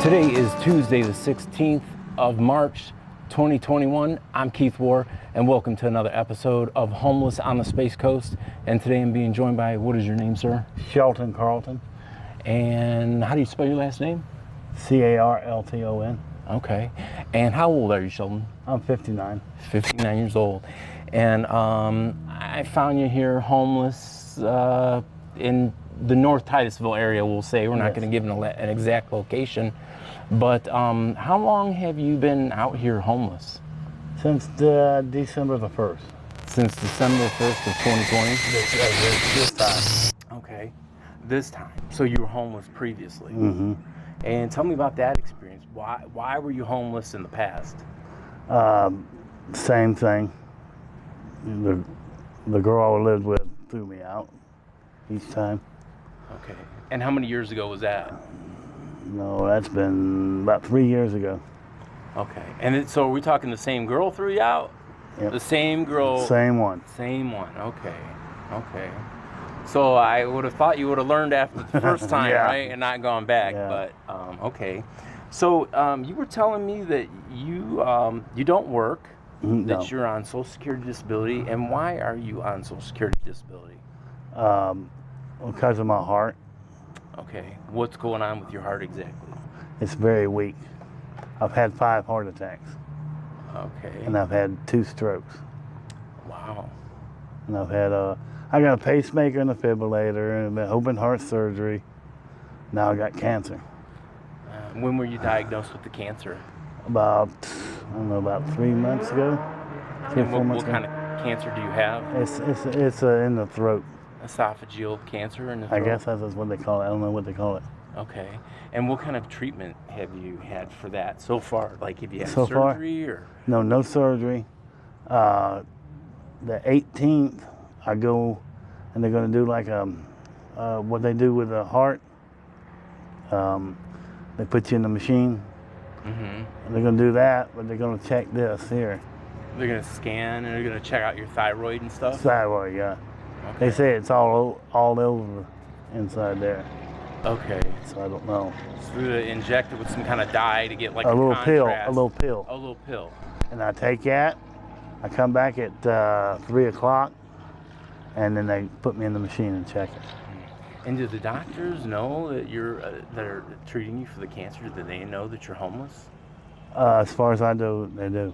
Today is Tuesday, the 16th of March, 2021. I'm Keith Warr, and welcome to another episode of Homeless on the Space Coast. And today I'm being joined by, what is your name, sir? Sheldon Carlton. And how do you spell your last name? Carlton. Okay. And how old are you, Sheldon? I'm 59. 59 years old. And I found you here homeless in the North Titusville area, we'll say. We're not going to give an exact location. But how long have you been out here homeless? Since December the 1st. Since December 1st of 2020? This time. Okay. This time. So you were homeless previously. Mm-hmm. And tell me about that experience. Why were you homeless in the past? Same thing. The girl I lived with threw me out each time. Okay. And how many years ago was that? No, that's been about 3 years ago. Okay. And so are we talking the same girl threw you out? Yep. The same girl? Same one. Same one. Okay. Okay. So I would have thought you would have learned after the first time, Yeah. right? And not gone back. Yeah. But, okay. So you were telling me that you don't work, No. that you're on Social Security disability. And why are you on Social Security disability? Because of my heart. Okay. What's going on with your heart exactly? It's very weak. I've had 5 heart attacks. Okay. And I've had 2 strokes. Wow. And I've had I got a pacemaker and a defibrillator and an open heart surgery. Now I got cancer. When were you diagnosed with the cancer? About 3 months ago. 3 or 4 months What ago. kind of cancer do you have? It's in the throat. Esophageal cancer in the throat? I guess that's what they call it. I don't know what they call it. Okay. And what kind of treatment have you had for that so far? Like, have you had So far? surgery or? No surgery. The 18th, I go, and they're going to do like what they do with the heart. They put you in the machine. Mm-hmm. They're going to do that, but they're going to check this here. They're going to scan and they're going to check out your thyroid and stuff? Thyroid, yeah. Okay. They say it's all over inside there. Okay. So I don't know. So they inject it with some kind of dye to get like A little pill. contrast. A little pill. A little pill. And I take that. I come back at 3 o'clock, and then they put me in the machine and check it. And do the doctors know that that are treating you for the cancer? Do they know that you're homeless? As far as I know, they do.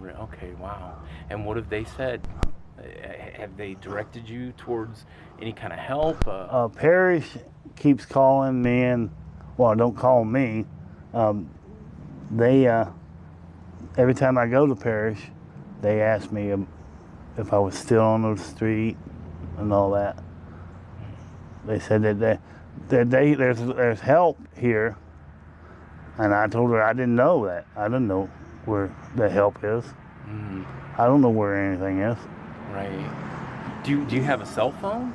Okay, wow. And what have they said? Have they directed you towards any kind of help? Parish keeps calling me, and well, don't call me. They every time I go to Parish, they ask me if I was still on the street and all that. They said that there's help here, and I told her I didn't know that. I didn't know where the help is. Mm. I don't know where anything is. Right. Do you have a cell phone?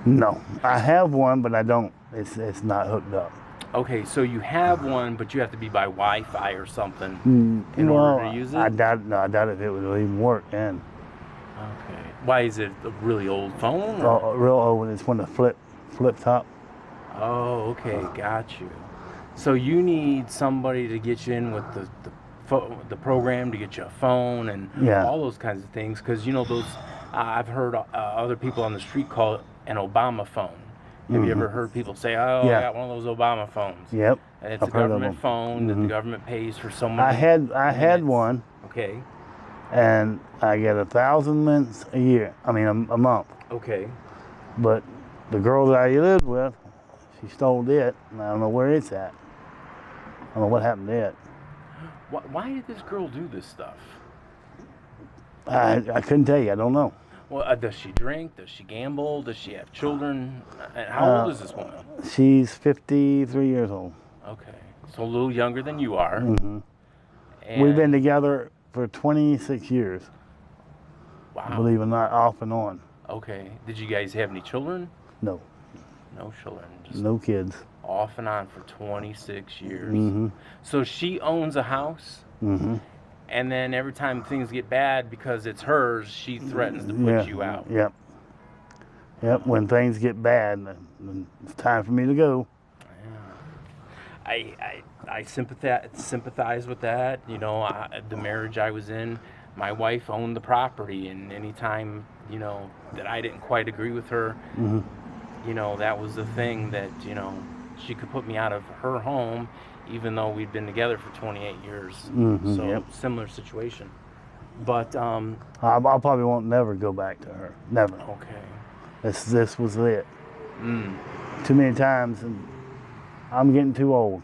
No, I have one, but I don't. It's not hooked up. Okay, so you have one, but you have to be by Wi-Fi or something in order to use it? I doubt if it would even work then. Okay. Why is it a really old phone? Real old. It's one of the flip top. Oh, okay, got you. So you need somebody to get you in with the program, to get you a phone and all those kinds of things, because you know those. I've heard other people on the street call it an Obama phone. Have you ever heard people say, "Oh, I got one of those Obama phones"? Yep. And it's a government phone that the government pays for so many. I had one. Okay. And I get 1,000 minutes a year. I mean, a month. Okay. But the girl that I lived with, she stole it, and I don't know where it's at. I don't know what happened to it. Why did this girl do this stuff? I couldn't tell you. I don't know. Well, does she drink? Does she gamble? Does she have children? And how old is this woman? She's 53 years old. Okay. So a little younger than you are. Mm-hmm. And We've been together for 26 years. Wow. Believe it or not, off and on. Okay. Did you guys have any children? No. No children. Just No kids. off and on for 26 years. Mm-hmm. So she owns a house? Mm-hmm. And then every time things get bad, because it's hers, she threatens to put you out. Yep. Yep. When things get bad, then it's time for me to go. Yeah. I sympathize with that. You know, the marriage I was in, my wife owned the property, and anytime, you know, that I didn't quite agree with her, you know, that was the thing that, you know, she could put me out of her home, even though we'd been together for 28 years. So similar situation. But I probably won't never go back to her. Never. Okay. This was it. Too many times, and I'm getting too old.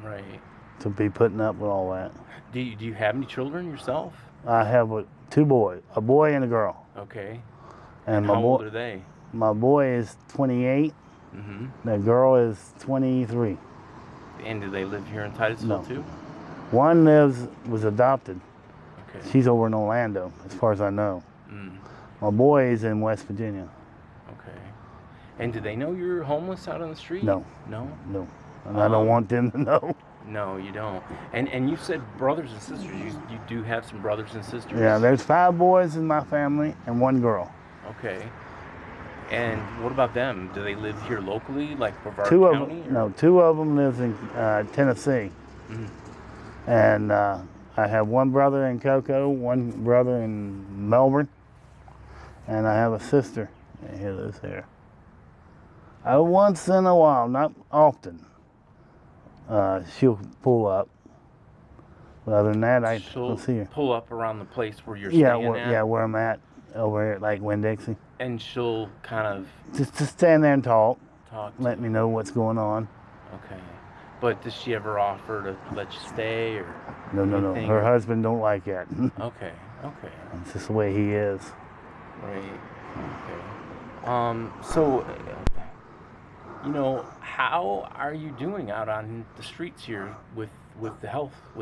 Right. To be putting up with all that. Do you have any children yourself? I have two boys, a boy and a girl. Okay. And how old are they? My boy is 28. The girl is 23. And do they live here in Titusville too? One was adopted. Okay. She's over in Orlando, as far as I know. My boy is in West Virginia. Okay. And do they know you're homeless out on the street? No. No? No. And I don't want them to know. No, you don't. And you said brothers and sisters. You do have some brothers and sisters? Yeah, there's 5 boys in my family and 1 girl. Okay. And what about them? Do they live here locally, like Brevard County? No, 2 of them lives in Tennessee. And I have 1 brother in Cocoa, 1 brother in Melbourne, and I have a sister who lives here. Once in a while, not often, she'll pull up. But other than that, I don't see her. Pull up around the place where you're staying at? Yeah, where I'm at, over here at like Winn-Dixie. And she'll kind of... Just stand there and talk. Let me know what's going on. Okay. But does she ever offer to let you stay or No. Her husband don't like that. Okay. It's just the way he is. Right. Okay. So, you know, how are you doing out on the streets here with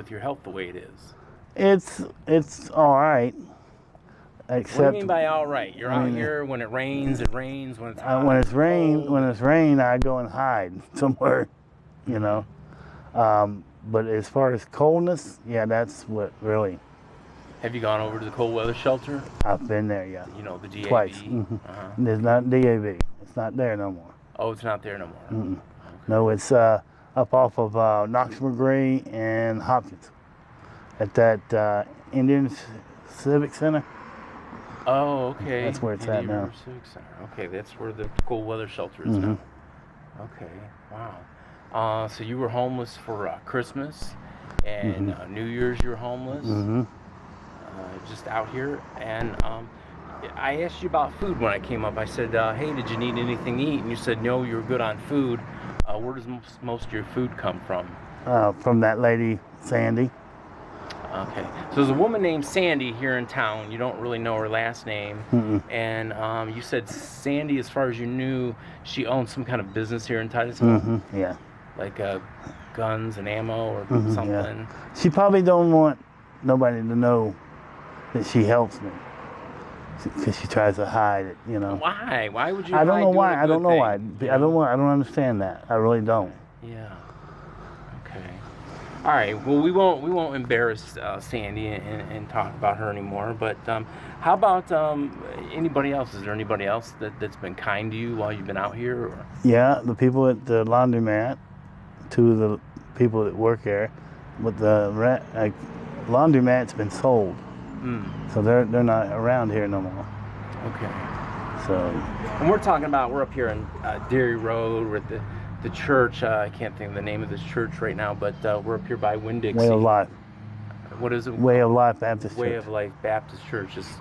your health the way it is? It's all right. Except, what do you mean by all right? You're out here when it rains. It rains when it's hot. When it's rain, I go and hide somewhere, you know. But as far as coldness, yeah, that's what really. Have you gone over to the cold weather shelter? I've been there, yeah. You know, the DAV? Twice. There's not DAV. It's not there no more. Oh, it's not there no more? Okay. No, it's up off of Knox-McGree and Hopkins at that Indian Civic Center. Oh, okay. That's where it's at now. Civic Center. Okay, that's where the cold weather shelter is now. Okay, wow. So you were homeless for Christmas, and New Year's you were homeless, just out here. And I asked you about food when I came up. I said, hey, did you need anything to eat? And you said, no, you're good on food. Where does most of your food come from? From that lady, Sandy. Okay. So there's a woman named Sandy here in town. You don't really know her last name. And you said Sandy, as far as you knew, she owned some kind of business here in Titusville? Yeah. Like guns and ammo or something? Yeah. She probably don't want nobody to know that she helps me. Because she tries to hide it, you know. Why? Why would you? I don't know why. I don't know why. I don't understand that. I really don't. Yeah. Okay. All right. Well, we won't embarrass Sandy and talk about her anymore. But how about anybody else? Is there anybody else that's been kind to you while you've been out here? Or? Yeah, the people at the laundromat. 2 of the people that work there, but the laundromat's been sold. So they're not around here no more. Okay. So. And we're up here in Dairy Road. We're at the church. I can't think of the name of this church right now, but we're up here by Winn-Dixie. Way of Life. What is it? Way of Life Baptist Church. Way of Life Baptist Church. Just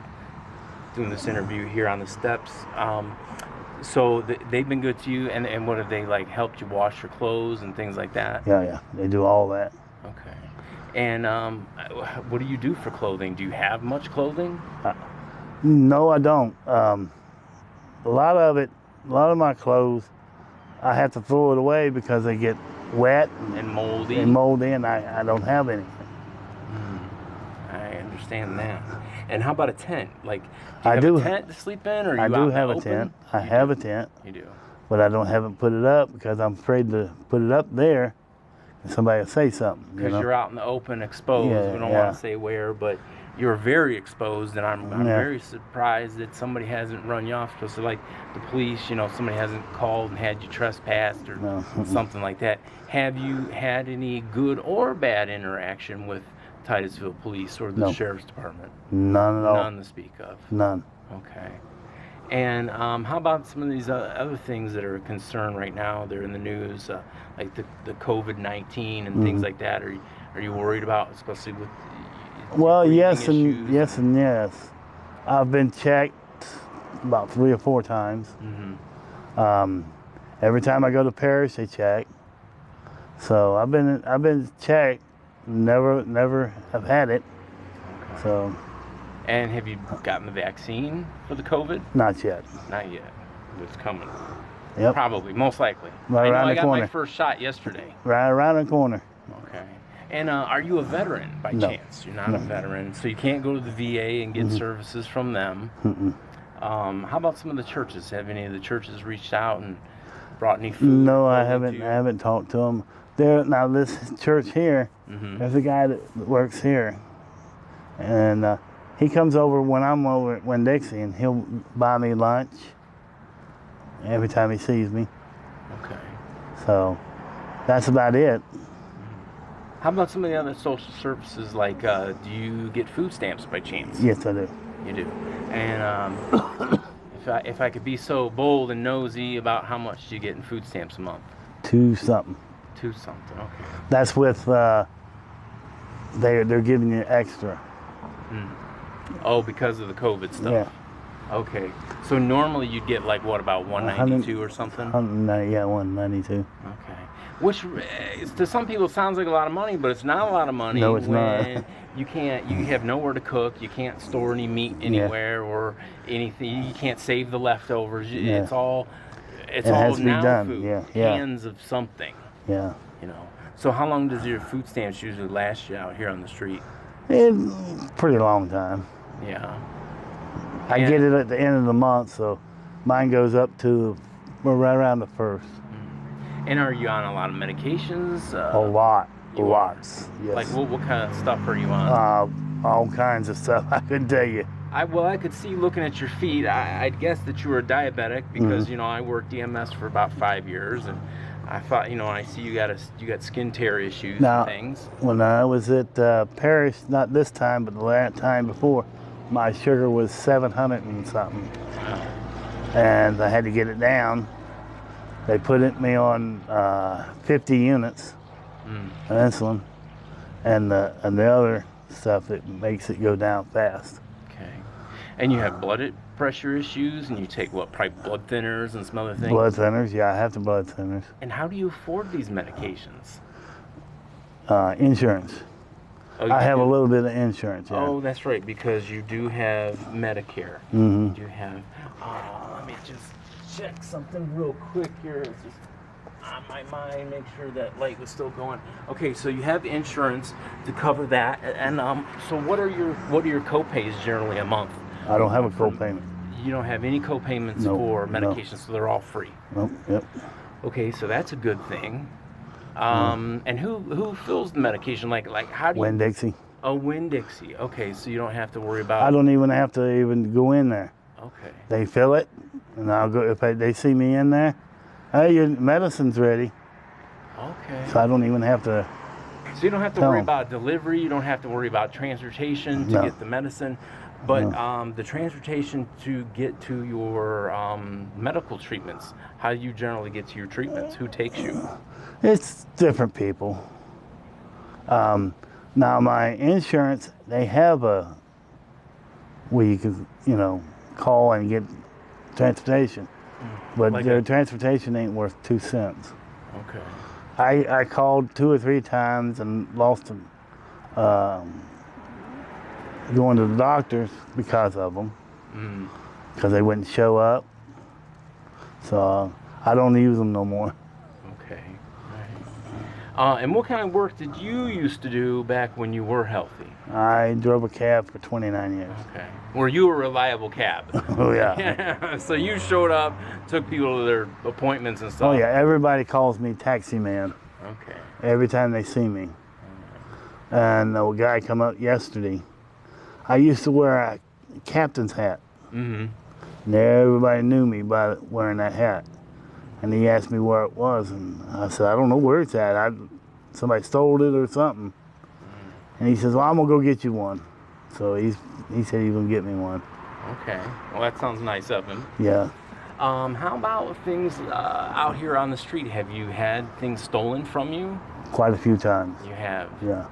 doing this interview here on the steps. So they've been good to you, and what have they helped you wash your clothes and things like that? Yeah. They do all that. Okay. And what do you do for clothing? Do you have much clothing? No, I don't. A lot of my clothes, I have to throw it away because they get wet and moldy. And I don't have anything. I understand that. And how about a tent? Do you have a tent to sleep in, or I do have a tent. I have a tent. You do. But I haven't put it up because I'm afraid to put it up there. Somebody will say something. Because you're out in the open, exposed. We don't want to say where, but you're very exposed, and I'm very surprised that somebody hasn't run you off. So like the police, somebody hasn't called and had you trespassed or something like that. Have you had any good or bad interaction with Titusville Police or the Sheriff's Department? None at all. None to speak of? None. Okay. And how about some of these other things that are a concern right now? They're in the news, like the COVID-19 and things like that. Are you worried about, especially with yes and yes. I've been checked about 3 or 4 times. Every time I go to parish, they check. So I've been checked. Never have had it. Okay. So. And have you gotten the vaccine for the COVID? Not yet. Not yet. It's coming. Yep. Probably, most likely. Right around the corner. I got my first shot yesterday. Right around the corner. Okay. And are you a veteran by chance? You're not a veteran, so you can't go to the VA and get services from them. How about some of the churches? Have any of the churches reached out and brought any food? No, I haven't talked to them. Now this church here, there's a guy that works here, and he comes over when I'm over at Winn-Dixie, and he'll buy me lunch every time he sees me. Okay. So that's about it. How about some of the other social services, like do you get food stamps by chance? Yes, I do. You do. And if I could be so bold and nosy, about how much do you get in food stamps a month? 2 something. 2 something, okay. That's with, they're giving you extra. Oh, because of the COVID stuff? Yeah. Okay. So normally you'd get like, what, about 192 or something? 192. Okay. Which to some people sounds like a lot of money, but it's not a lot of money. No, it's not. You have nowhere to cook. You can't store any meat anywhere or anything. You can't save the leftovers. It's all has to be now done. food. Cans of something. Yeah. So how long does your food stamps usually last you out here on the street? Pretty long time. Yeah. I get it at the end of the month, so mine goes up to right around the 1st. And are you on a lot of medications? A lot. Lots. Yes. Like what kind of stuff are you on? All kinds of stuff. I couldn't tell you. I could see looking at your feet. I'd guess that you were diabetic because I worked EMS for about 5 years, and I thought I see you got skin tear issues and things. When I was at Parish, not this time, but the last time before, my sugar was 700 and something, and I had to get it down. They put me on 50 units of insulin, and the other stuff that makes it go down fast. Okay. And you have blood pressure issues, and you take probably blood thinners and some other things? Blood thinners, yeah, I have the blood thinners. And how do you afford these medications? Insurance. Oh, I have a little bit of insurance, yeah. Oh, that's right, because you do have Medicare. Mm-hmm. You have, let me just check something real quick here. It's just on my mind, make sure that light was still going. Okay, so you have insurance to cover that, and so what are your co-pays generally a month? I don't have a co-payment. You don't have any co-payments for medications, so they're all free. Nope. Yep. Okay, so that's a good thing. And who fills the medication? Like how do you? Winn-Dixie. Oh, Winn-Dixie. Okay, so you don't have to worry about. I don't even have to even go in there. Okay. They fill it, and I'll go if they see me in there. Hey, your medicine's ready. Okay. So I don't even have to. So you don't have to worry about delivery. You don't have to worry about transportation to get the medicine. But the transportation to get to your medical treatments, how do you generally get to your treatments? Who takes you? It's different people. Now my insurance, they have where you can, call and get transportation. But Like their transportation ain't worth 2 cents. Okay. I called 2 or 3 times and lost them. Going to the doctors because of them, because they wouldn't show up. So I don't use them no more. Okay. Right. And what kind of work did you used to do back when you were healthy? I drove a cab for 29 years. Okay. Were you a reliable cab? Oh yeah. So you showed up, took people to their appointments and stuff. Oh yeah. Everybody calls me Taxi Man. Okay. Every time they see me. And a guy come up yesterday. I used to wear a captain's hat. Mm-hmm. And everybody knew me by wearing that hat. And he asked me where it was, and I said, I don't know where it's at. Somebody stole it or something. And he says, well, I'm going to go get you one. So he said he's going to get me one. Okay. Well, that sounds nice of him. Yeah. How about things out here on the street? Have you had things stolen from you? Quite a few times. You have? Yeah.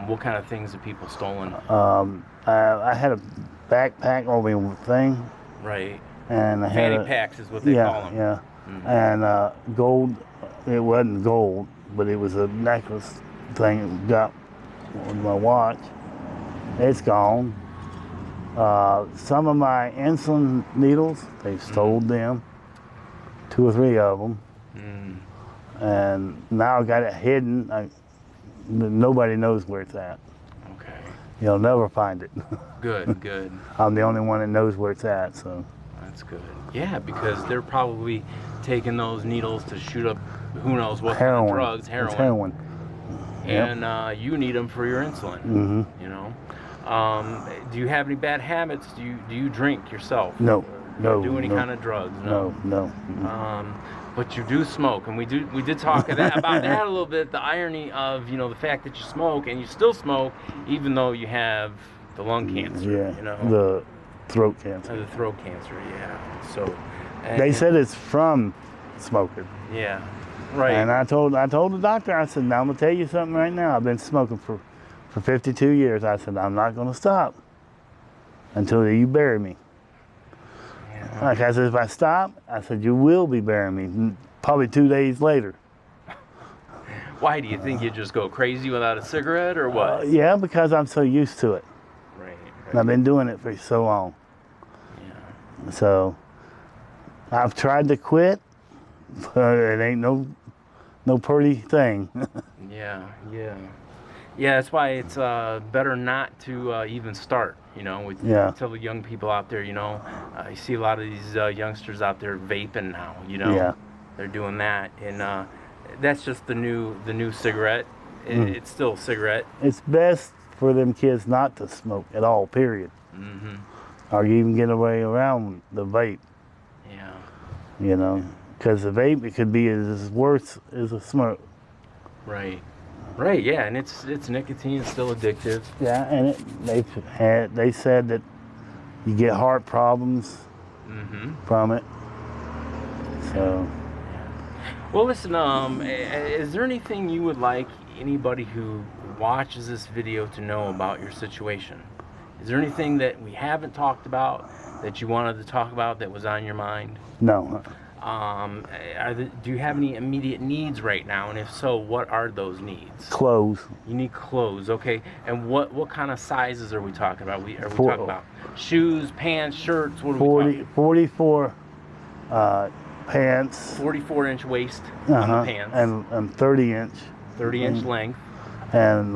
What kind of things have people stolen? I had a backpack over thing. Right. And I Fanny had packs is what they call them. Yeah. Mm-hmm. And gold, it wasn't gold, but it was a necklace thing that got with my watch. It's gone. Some of my insulin needles, they stole them, 2 or 3 of them. And now I got it hidden. Nobody knows where it's at. Okay. You'll never find it. Good, good. I'm the only one that knows where it's at, so. That's good. Yeah, because they're probably taking those needles to shoot up who knows what kind of drugs, heroin. It's heroin. And you need them for your insulin. Mm-hmm. You know. Do you have any bad habits? Do you drink yourself? No. No. Do any kind of drugs? No. No. Mm-hmm. But you do smoke, and we did talk about that a little bit. The irony of the fact that you smoke and you still smoke, even though you have the lung cancer. Yeah. You know. The throat cancer. The throat cancer. Yeah. So. They said it's from smoking. Yeah. Right. And I told the doctor, I said, now I'm gonna tell you something right now. I've been smoking for 52 years. I said, I'm not gonna stop until you bury me. Yeah. Like I said, if I stop, I said, you will be burying me, probably 2 days later. Why do you think you just go crazy without a cigarette, or what? Yeah, because I'm so used to it. Right. And I've been doing it for so long. Yeah. So I've tried to quit, but it ain't no pretty thing. Yeah. That's why it's better not to even start. Tell the young people out there. You see a lot of these youngsters out there vaping now. Yeah. They're doing that, and that's just the new cigarette. It's still a cigarette. It's best for them kids not to smoke at all. Period. Mm-hmm. Or you even get away around the vape. Yeah. Because the vape, it could be as worse as a smoke. Right, yeah, and it's nicotine, it's still addictive. Yeah, and they said that you get heart problems from it. So. Well, listen, is there anything you would like anybody who watches this video to know about your situation? Is there anything that we haven't talked about that you wanted to talk about that was on your mind? No. Do you have any immediate needs right now? And if so, what are those needs? Clothes. You need clothes, okay. And what kind of sizes are we talking about? Are we talking about shoes, pants, shirts? What are we talking about? 44 pants. 44-inch waist on the pants. And 30-inch. 30-inch length. And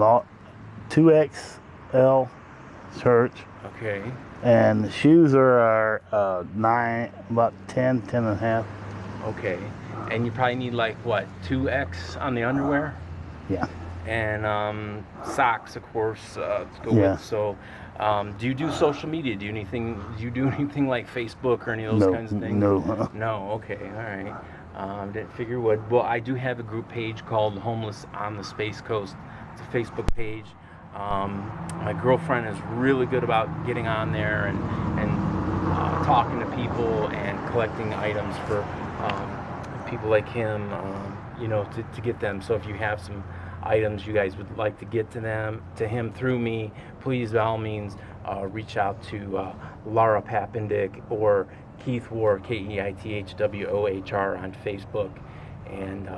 2XL shirts. Okay. And the shoes are about 10 and a half. Okay. And you probably need like what, 2X on the underwear? Yeah. And socks, of course, to go with. So, do you do social media? Do you do anything like Facebook or any of those kinds of things? No. No. Okay. All right. Didn't figure you would. Well, I do have a group page called Homeless on the Space Coast. It's a Facebook page. My girlfriend is really good about getting on there and talking to people and collecting items for people like him, to get them. So if you have some items you guys would like to get to him through me, please by all means reach out to Laura Papendick or Keith War, KEITHWOHR on Facebook, and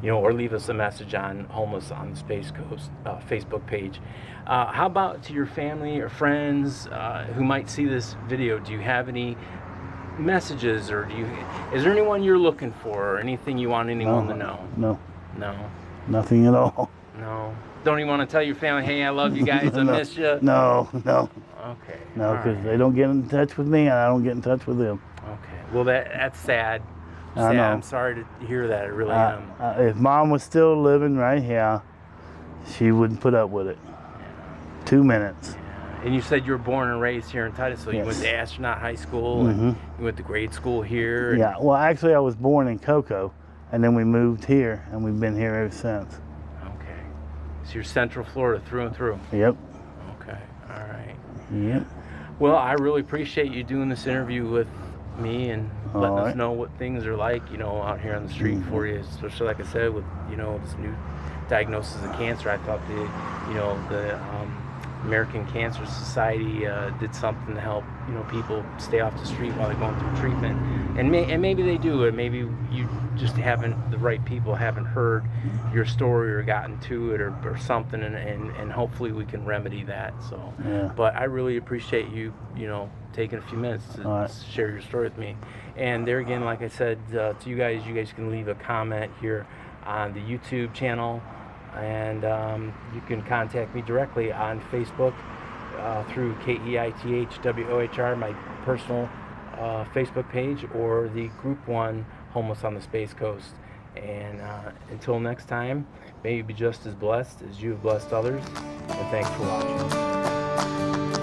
or leave us a message on Homeless on the Space Coast Facebook page. How about to your family or friends who might see this video? Do you have any messages, or is there anyone you're looking for, or anything you want anyone to know? No. Nothing at all. No. Don't even want to tell your family, hey, I love you guys, I miss you? No. Okay. No, because they don't get in touch with me, and I don't get in touch with them. Okay. Well, that's sad. I know. I'm sorry to hear that. I really am. If Mom was still living right here, she wouldn't put up with it. 2 minutes. And you said you were born and raised here in Titusville. Yes. You went to Astronaut High School, and you went to grade school here. Yeah, well, actually, I was born in Cocoa, and then we moved here, and we've been here ever since. Okay. So you're Central Florida through and through. Yep. Okay. All right. Yep. Well, I really appreciate you doing this interview with me and letting us know what things are like, out here on the street for you. Especially, like I said, with, this new diagnosis of cancer. I thought the American Cancer Society did something to help, people stay off the street while they're going through treatment. And maybe they do, and maybe you just the right people haven't heard your story or gotten to it or something, and hopefully we can remedy that. So, but I really appreciate you, taking a few minutes to share your story with me. And there again, like I said to you guys can leave a comment here on the YouTube channel. And you can contact me directly on Facebook through KEITHWOHR, my personal Facebook page, or the Group 1 Homeless on the Space Coast. And until next time, may you be just as blessed as you have blessed others. And thanks for watching.